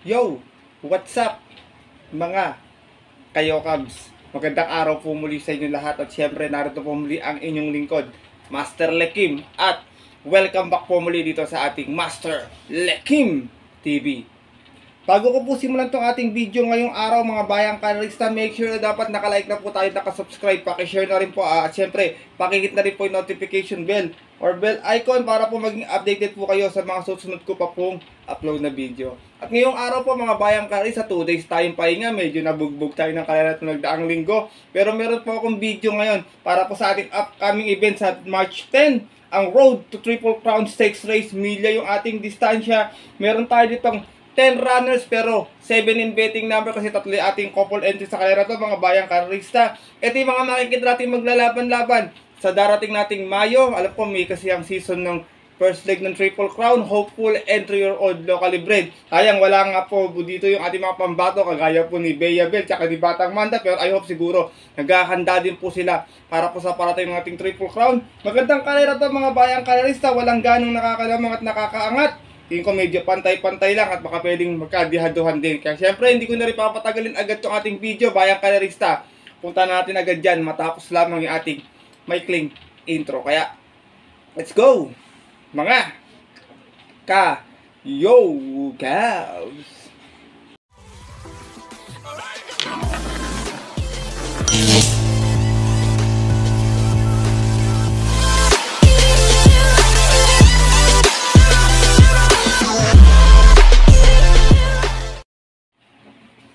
Yo! What's up mga kayo Cubs? Magandang araw po muli sa inyo lahat at syempre narito po muli ang inyong lingkod, Master Lekim, at welcome back po muli dito sa ating Master Lekim TV. Bago ko po simulan tong ating video ngayong araw mga bayang karista, make sure na dapat nakalike na po tayo, nakasubscribe, pakishare na rin po at syempre pakihit na rin po yung notification bell or bell icon para po maging updated po kayo sa mga susunod ko pa pong upload na video. At ngayong araw po mga bayang karista, 2 days tayong pahinga, medyo nabugbog tayo ng kalala na nagdaang linggo, pero meron po akong video ngayon para po sa ating upcoming event sa March 10, ang Road to Triple Crown Stakes Race. Milya yung ating distansya, meron tayo ditong 10 runners pero 7 in betting number kasi tatlo ating couple entry sa kalera to mga bayang karista. Ito yung mga makikita natin maglalaban-laban sa darating nating Mayo. Alam ko may kasi ang season ng first leg ng Triple Crown, hopeful entry-year-old locally bred. Sayang wala nga po dito yung ating mga pambato kagaya po ni Bea Bell tsaka ni Batang Manda, pero I hope siguro naghahanda din po sila para po sa parating ng ating Triple Crown. Magandang kalera to mga bayang karista, walang ganong nakakalamang at nakakaangat. Tingin ko medyo pantay-pantay lang at baka pwedeng magkadihaduhan din. Kaya syempre hindi ko na rin papatagalin agad itong ating video bayang kalerista. Punta natin agad dyan matapos lamang yung ating maikling intro. Kaya let's go mga ka-yo guys!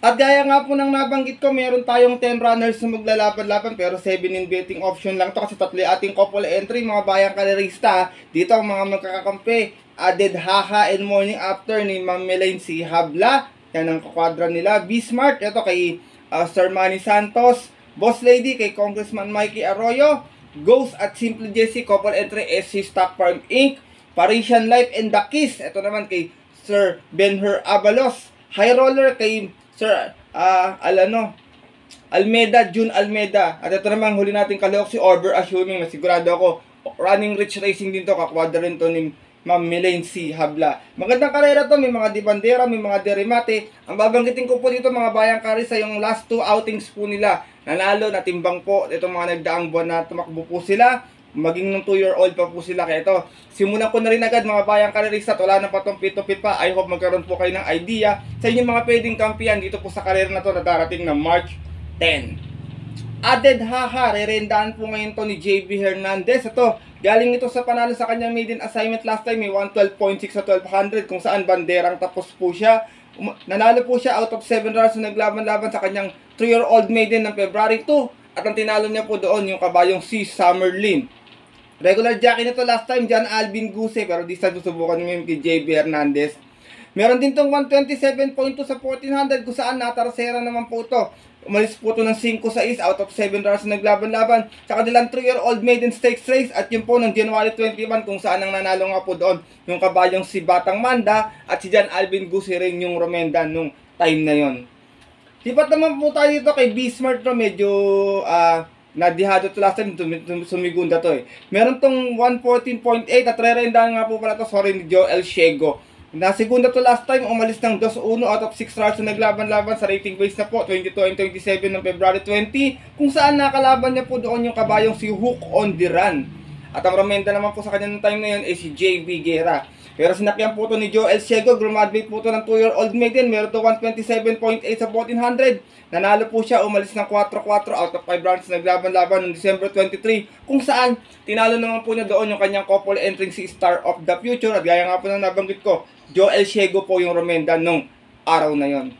At gaya nga po ng nabanggit ko, meron tayong 10 runners na maglalaban-laban pero 7 in betting option lang to kasi tatlo ating couple entry mga bayang kalerista. Dito ang mga magkakakampi, Added Haha and Morning After ni Ma'am Melaine si Habla. Yan ang kakwadra nila. B-Smart, ito kay Sir Manny Santos. Boss Lady kay Congressman Mikey Arroyo. Ghost at Simple Jessie, couple entry SC Stock Farm Inc. Parisian Life and The Kiss, ito naman kay Sir Benher Abalos. High Roller kay Sir Almeida, June Almeida. At ito naman huli natin kalok si Over Assuming na sigurado ako running rich racing din to, kakwadra rin to ni Ma'am Melaine si Habla. Magandang karera to, may mga di bandera, may mga derimate. Ang babanggitin ko po dito mga bayang karista, yung last 2 outings po nila nanalo, natimbang po itong mga nagdaang buwan na tumakbo po sila. Maging ng 2-year-old pa po sila. Kaya ito, simulan ko na rin agad mga bayang karerista. Wala na pa itong pit-to-pit pa. I hope magkaroon po kayo ng idea sa inyong mga pwedeng kampiyan dito po sa karera na to na darating na March 10. Added Haha, re-rendaan po ngayon to ni JB Hernandez. Ito, galing ito sa panalo sa kanyang maiden assignment last time. May 112.6 sa 1200 kung saan banderang tapos po siya. Nanalo po siya out of 7 rounds na naglaban-laban sa kanyang 3-year-old maiden ng February 2. At ang tinalo niya po doon yung kabayong si Summerlin. Regular jockey nito last time, John Alvin Guse, pero di sa susubukan ngayon kay JB Hernandez. Meron din tong 127.2 sa 1400 kung saan natarasera naman po ito. Umalis po ito ng 5-6 out of 7 rounds na naglaban-laban sa kanilang 3-year-old maiden stakes race at yun po ng January 21 kung saan ang nanalo nga po doon yung kabayong si Batang Manda at si John Alvin Guse rin yung Romenda nung time na yon. Sipat naman po tayo dito kay B-Smart no, medyo nadihado to last time, sumigunda to eh. Meron tong 114.8 at re-rendahan nga po pala to, sorry, ni Joel Shego. Nasigunda to last time, umalis ng 2-1 out of 6 rounds na naglaban-laban sa rating base na po, 22 and 27 ng February 20, kung saan nakalaban niya po doon yung kabayong si Hook on the Run. At ang Romenda naman po sa kanya ng time na yun ay si JB Guerra. Pero sinakyan po to ni Joel Shego, graduate po to ng 2-year-old maiden, meron to 127.8 sa 1400. Nanalo po siya, umalis ng 4-4 out of 5 rounds na naglaban-laban noong December 23, kung saan tinalo naman po niya doon yung kanyang couple entering si Star of the Future. At gaya nga po na nabanggit ko, Joel Shego po yung Romenda nung araw na yon.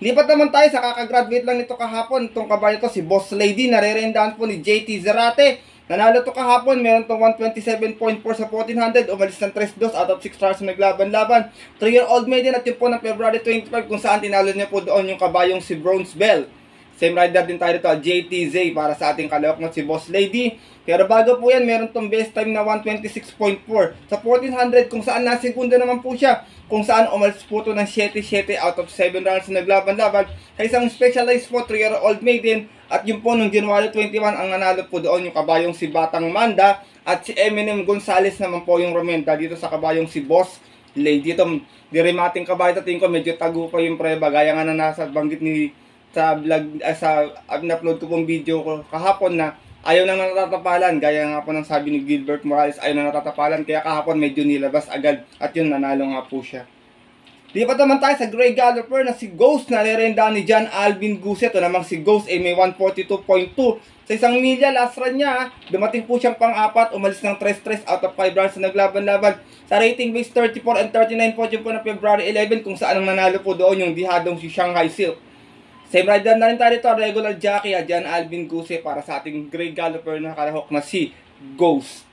Lipat naman tayo sa kakagraduate lang nito kahapon, itong kabayo to si Boss Lady, nare-rendahan po ni JT Zarate. Nanalo to kahapon, meron tong 127.4 sa 1400, umalis ng 3-2 out of 6 stars na naglaban-laban. 3-year-old maiden at yun po ng February 25 kung saan tinalo niya po doon yung kabayong si Bronze Bell. Same rider din tayo dito, JTZ para sa ating kalawak na si Boss Lady. Pero bago po yan, meron tong best time na 126.4 sa 1400 kung saan nasigunda naman po siya. Kung saan umalis po ito ng 7-7 out of 7 rounds na naglaban-laban sa isang specialized po 3-year-old maiden. At yun po nung January 21 ang nanalo po doon yung kabayong si Batang Manda at si Eminem Gonzalez naman po yung Romenda dito sa kabayong si Boss lady. Ito, dirimating kabayo, tingin ko medyo tago pa yung preba, gaya nga na nasa banggit ni sa vlog, sa upload ko pong video ko kahapon na ayaw nang natatapalan, gaya nga po ng sabi ni Gilbert Morales, ayaw nang natatapalan, kaya kahapon medyo nilabas agad at yun, nanalo nga po siya. Lipat naman tayo sa Grey Galloper na si Ghost na nirenda ni John Alvin Guset. Ito namang si Ghost ay may 142.2 sa isang milya. Last run niya, dumating po siyang pang-apat, umalis ng 3-3 out of 5 rounds na naglaban-laban. Sa rating base 34 and 39 po yun po ng February 11 kung saan ang nanalo po doon yung dihadong si Shanghai Silk. Same rider na rin tayo dito, regular jockey John Alvin Guset para sa ating Grey Galloper na kalahok na si Ghost.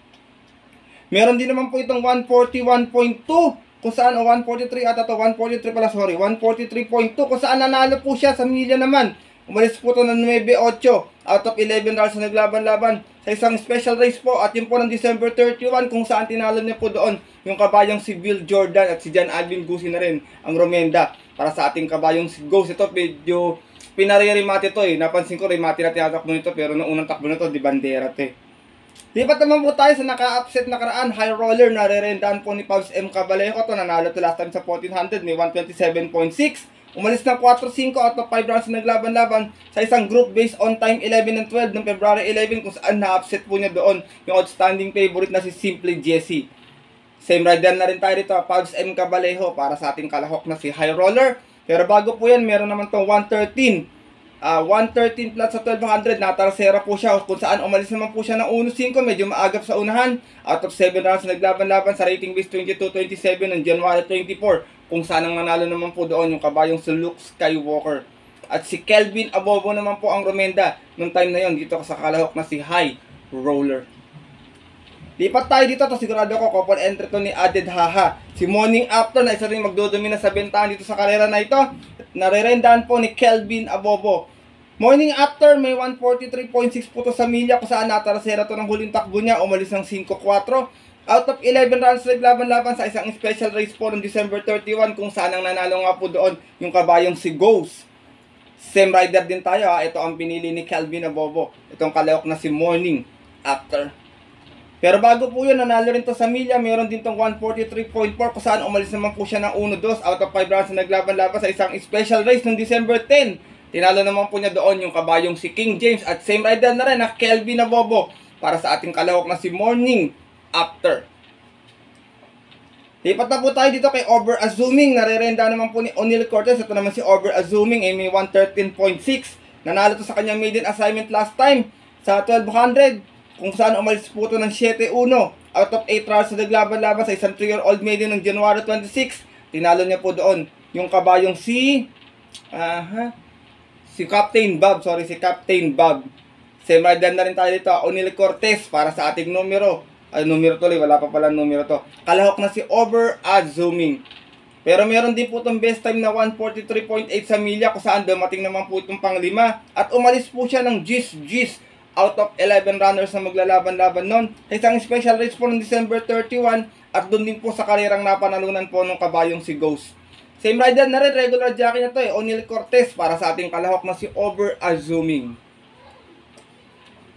Meron din naman po itong 141.2 kung saan 143 at ito 143 pala, sorry, 143.2 kung saan nanalo po siya sa milya naman. Umalis po ito ng 9-8 out of 11 rounds na naglaban-laban sa isang special race po at yun po ng December 31 kung saan tinalo niya po doon yung kabayong si Bill Jordan at si John Alvin Guset na rin ang Romenda para sa ating kabayong si Ghost. Ito medyo pinare-remate ito napansin ko remate na tinatakbo nito pero noong unang takbo nito di bandera ito Lipat naman po tayo sa naka-upset na karaan, high roller na re-rendahan po ni Pabs M. Cabalejo. Ito, nanalo ito last time sa 1400, may 127.6. Umalis ng 4-5 out of 5 rounds na naglaban-laban sa isang group based on time 11 and 12 ng February 11 kung saan na-upset po niya doon yung outstanding favorite na si Simply Jessie. Same rider na rin tayo dito, Pabs M. Cabalejo para sa ating kalahok na si high roller. Pero bago po yan, meron naman itong 113 plus sa 1200, natarasera po siya kung saan umalis naman po siya ng 1-5, medyo maagap sa unahan, out of 7 rounds naglaban-laban sa rating base 22-27 ng January 24, kung saan ang nanalo naman po doon yung kabayong si Luke Skywalker. At si Kelvin Abobo naman po ang Romenda nung time na yon dito sa kalahok na si High Roller. Lipat tayo dito, to sigurado ko couple entry to ni Aded Haha. Si Morning After na isa rin magdodomina sa bentahan dito sa karera na ito. Narerendahan po ni Kelvin Abobo. Morning After may 143.6 po to sa milya kung saan natarasera to ng huling takbo niya, umalis ng 5-4 out of 11 rounds naglaban-laban sa isang special race po ng December 31 kung saan ang nanalo nga po doon yung kabayong si Ghost. Same rider din tayo ito ang pinili ni Kelvin Abobo, itong kalahok na si Morning After. Pero bago po yun, nanalo rin to sa milya, mayroon din tong 143.4 kung saan umalis naman po siya ng 1-2 out of 5 rounds na naglaban-laban sa isang special race ng December 10. Tinalo naman po niya doon yung kabayong si King James at same rider na rin na Kelvin Abobo para sa ating kalahok na si Morning After. Lipat na po tayo dito kay Over Assuming, narerenda naman po ni O'Neal Cortez. Ito naman si Over Assuming may 113.6. Nanalo to sa kanyang maiden assignment last time sa 1200 kung saan umalis po ito ng 7-1 out of 8 rounds na naglaban-laban sa isang 3-year-old maiden ng January 26. Tinalo niya po doon yung kabayong si Captain Bob, si Captain Bob. Same rider na rin tayo dito, O'Neal Cortez para sa ating numero. Numero tuloy, wala pa pala numero to. Kalahok na si Over Assuming. Pero meron din po itong best time na 143.8 sa milya kung saan dumating naman po itong pang-5 at umalis po siya ng Gis out of 11 runners na maglalaban-laban nun. Sa isang special race po ng December 31 at doon din po sa karerang napanalunan po ng kabayong si Ghost. Same rider na rin, regular jockey na to O'Neal Cortez para sa ating kalahok na si Over Assuming.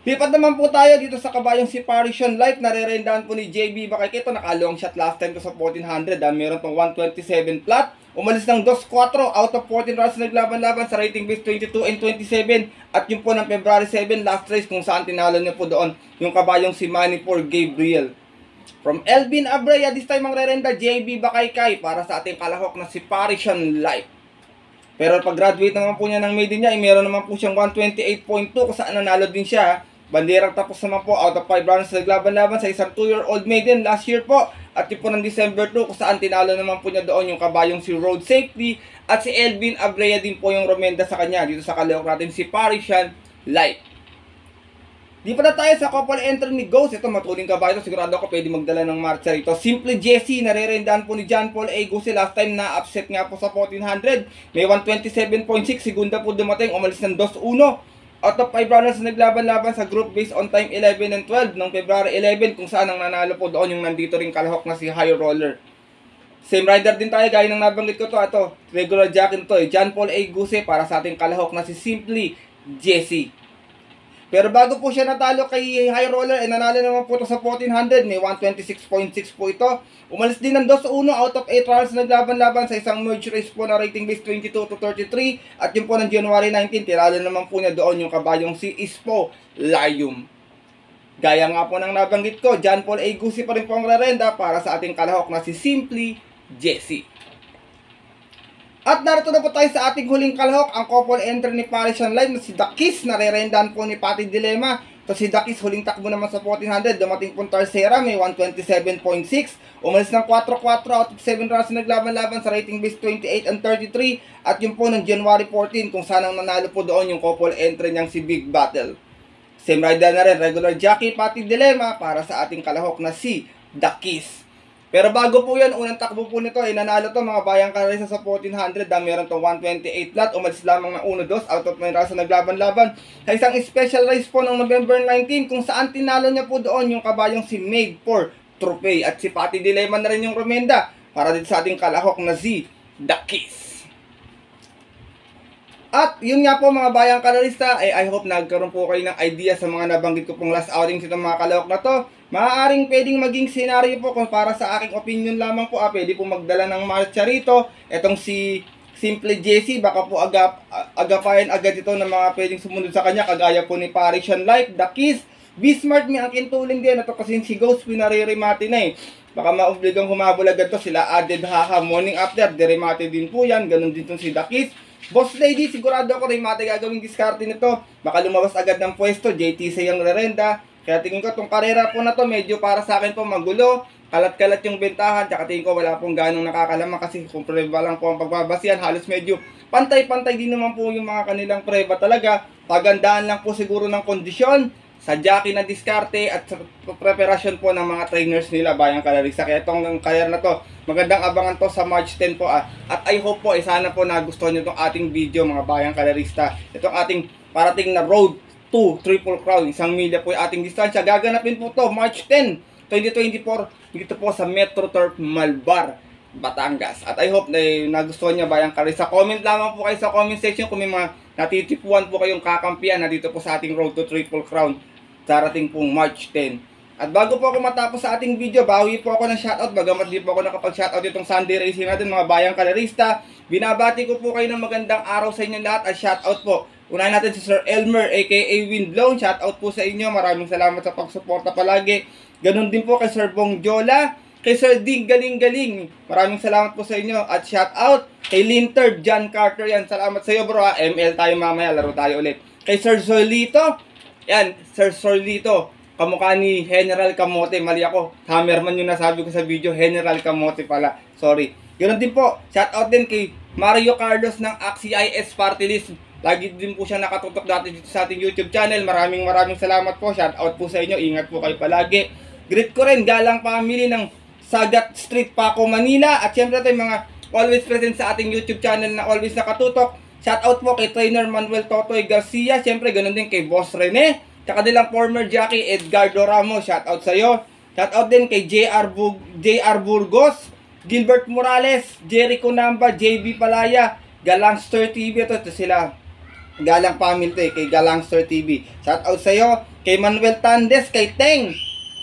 Lipat naman po tayo dito sa kabayong si Parisian Life, narerendahan po ni JB Bakay. Ito naka-long shot last time ko sa 1400, meron pong 127 flat. Umalis ng 2-4 out of 14 rounds naglaban-laban sa rating base 22 and 27 at yun po ng February 7 last race kung saan tinalo niya po doon yung kabayong si Manipur Gabriel. From Elvin Abreu, this time ang rerenda JB Bakaykay para sa ating kalahok na si Parisian Life. Pero pag-graduate naman po niya ng maiden niya, meron naman po siyang 128.2 kung saan nanalo din siya. Banderang tapos naman po out of 5 rounds naglaban-laban sa isang 2-year-old maiden last year po. At yun po ng December 2 kung saan tinalo naman po niya doon yung kabayong si Road Safety. At si Elvin Abreu din po yung Romenda sa kanya dito sa kalahok natin si Parisian Life. Di pa na tayo sa couple entry ni Ghost. Ito matuling kabayo. Sigurado ako pwede magdala ng marcha rito. Simply Jessie, narerendahan po ni John Paul A. Guse. Last time na upset nga po sa 1400. May 127.6. Segunda po dumating. Umalis ng 2-1. Out of 5 runners na naglaban-laban sa group based on time 11 and 12 ng February 11 kung saan ang nanalo po doon yung nandito ring kalahok na si High Roller. Same rider din tayo gaya ng nabanggit ko to. Ito, regular jockey to John Paul A. Guse para sa ating kalahok na si Simply Jessie. Pero bago po siya natalo kay High Roller, nanalo naman po ito sa 1400, may 126.6 po ito. Umalis din ng 2-1 out of 8 rounds na naglaban-laban sa isang merge race po na rating base 22-33. At yun po ng January 19, tiralo naman po niya doon yung kabayong si Ispo Layum. Gaya nga po ng nabanggit ko, John Paul Agusi pa rin po ang rerenda para sa ating kalahok na si Simply Jesse. At narito na po tayo sa ating huling kalahok, ang couple entry ni Paris Live na si The Kiss, na re-rendahan po ni Patty Dilema. So si The Kiss, huling takbo naman sa 1400, dumating po Tercera, may 127.6. Umalis ng 4-4 out of 7 rounds na naglaban-laban sa rating base 28 and 33. At yun po ng January 14, kung saan ang nanalo po doon yung couple entry niyang si Big Battle. Same rider na rin, regular jockey Patty Dilema para sa ating kalahok na si The Kiss. Pero bago po yan, unang takbo po nito ay nanalo to mga bayang karesa sa 1400 na meron tong 128 lot. Umalis lamang ng 1-2 out of 9 rounds na naglaban-laban sa isang special race po ng November 19 kung saan tinalo niya po doon yung kabayong si Made for Trophy. At si Patty Dilema na rin yung remenda para dito sa ating kalahok na si The Kiss. At yun nga po mga bayang kalarista, I hope nagkaroon po kayo ng idea sa mga nabanggit ko pong last outings itong mga kalahok na to. Maaaring pwedeng maging scenario po kung para sa aking opinion lamang po, pwede po magdala ng marcha rito. Etong si Simply Jesse, baka po agapayan agad ito ng mga pwedeng sumunod sa kanya, kagaya po ni Parisian Life, The Kiss, Bismarck, may ang kintuling din. Ito kasi si Ghost, pinaririmati na eh. Baka maobligang humabol agad to sila, added haha, morning after, dirimati din po yan, ganun din itong si The Kiss. Boss Lady, sigurado ako rin mati gagawing diskarte nito. Baka lumabas agad ng pwesto, JTC yung rerenda. Kaya tingin ko itong karera po na to medyo para sa akin po magulo. Kalat-kalat yung bentahan. Tsaka tingin ko wala pong ganong nakakalamang kasi kung preba lang po ang pagbabasihan. Halos medyo pantay-pantay din naman po yung mga kanilang preba talaga. Pagandaan lang po siguro ng kondisyon sa jockey na diskarte at sa preparasyon po ng mga trainers nila bayang kalarista. Kaya itong karera na to, magandang abangan to sa March 10 po. At I hope po, sana po nagustuhan nyo itong ating video mga bayang kalarista. Itong ating parating na road to Triple Crown. 1 milya po yung ating distansya. Gaganapin po to March 10, 2024 dito po sa Metro Turf Malbar, Batangas. At I hope na nagustuhan nyo bayang kalarista. Comment lamang po kayo sa comment section kung may mga natitipuan po kayong kakampiyan na dito po sa ating road to Triple Crown. Darating pong March 10. At bago po ako matapos sa ating video, bawi po ako ng shoutout. Bagamat di po ako nakapag-shoutout itong Sunday racing natin mga bayang kalarista. Binabati ko po kayo ng magandang araw sa inyo lahat at shoutout po. Unahin natin si Sir Elmer aka Windblown. Shoutout po sa inyo. Maraming salamat sa pagsuporta palagi. Ganon din po kay Sir Bong Jola, kay Sir Ding Galing. Maraming salamat po sa inyo. At shoutout kay Linter John Carter. Yan, salamat sa iyo bro ha. ML tayo mamaya, laro tayo ulit. Kay Sir Zolito. Yan, Sir Solito, kamukha ni General Kamote, mali ako. Hammerman yung nasabi ko sa video, General Kamote pala. Sorry. Ganoon din po, shoutout din kay Mario Carlos ng AXIS Party List. Lagi din po siya nakatutok dati dito sa ating YouTube channel. Maraming salamat po. Shoutout po sa inyo. Ingat po kayo palagi. Greet ko rin, galang family ng Sagat Street, Paco, Manila. At syempre tayo mga always present sa ating YouTube channel na always nakatutok. Shoutout po kay Trainer Manuel Totoy Garcia. Siyempre, ganun din kay Boss Rene. Tsaka nilang former jockey Edgardo Ramos. Shoutout sa iyo. Shoutout din kay JR Burgos, Gilbert Morales, Jericho Namba, JB Palaya, Galangster TV. Ito sila. Galang family to kay Galangster TV. Shoutout sa iyo. Kay Manuel Tandes, kay Teng,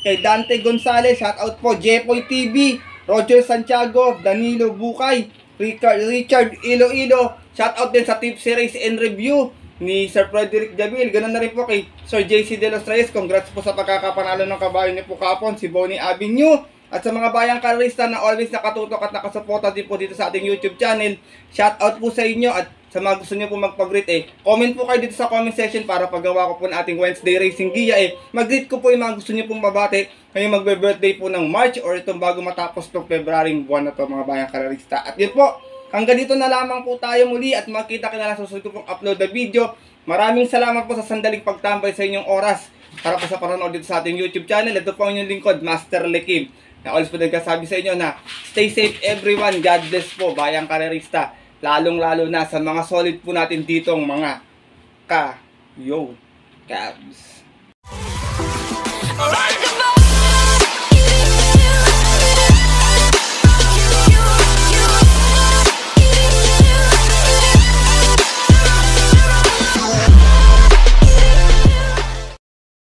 kay Dante Gonzales. Shoutout po. Jepoy TV, Roger Santiago, Danilo Bukay, Richard Iloilo. Shoutout din sa Tipsy Race and Review ni Sir Frederick Jabil. Ganun na rin po kay Sir JC De Los Reyes. Congrats po sa pagkakapanalo ng kabayo niyo po kapon, si Bonnie Avenue. At sa mga bayang kalarista na always nakatutok at nakasuporta din po dito sa ating YouTube channel, shoutout po sa inyo. At sa mga gusto niyo po magpag-greet comment po kayo dito sa comment section para paggawa ko po ng ating Wednesday Racing Gia mag-greet ko po yung mga gusto niyo pong mabati ngayong magbe-birthday po ng March or itong bago matapos itong February buwan na to mga bayang kalarista. At yun po, hanggang dito na lamang po tayo muli at makita ka na lang sa susunod ko pong upload na video. Maraming salamat po sa sandaling pagtambay sa inyong oras para po sa panonood dito sa ating YouTube channel. Ito po ang inyong lingkod, Master Lekib, na always po nagkasabi sa inyo na stay safe everyone, God bless po bayang karerista. Lalong-lalo na sa mga solid po natin ditong mga Cabs. Alright!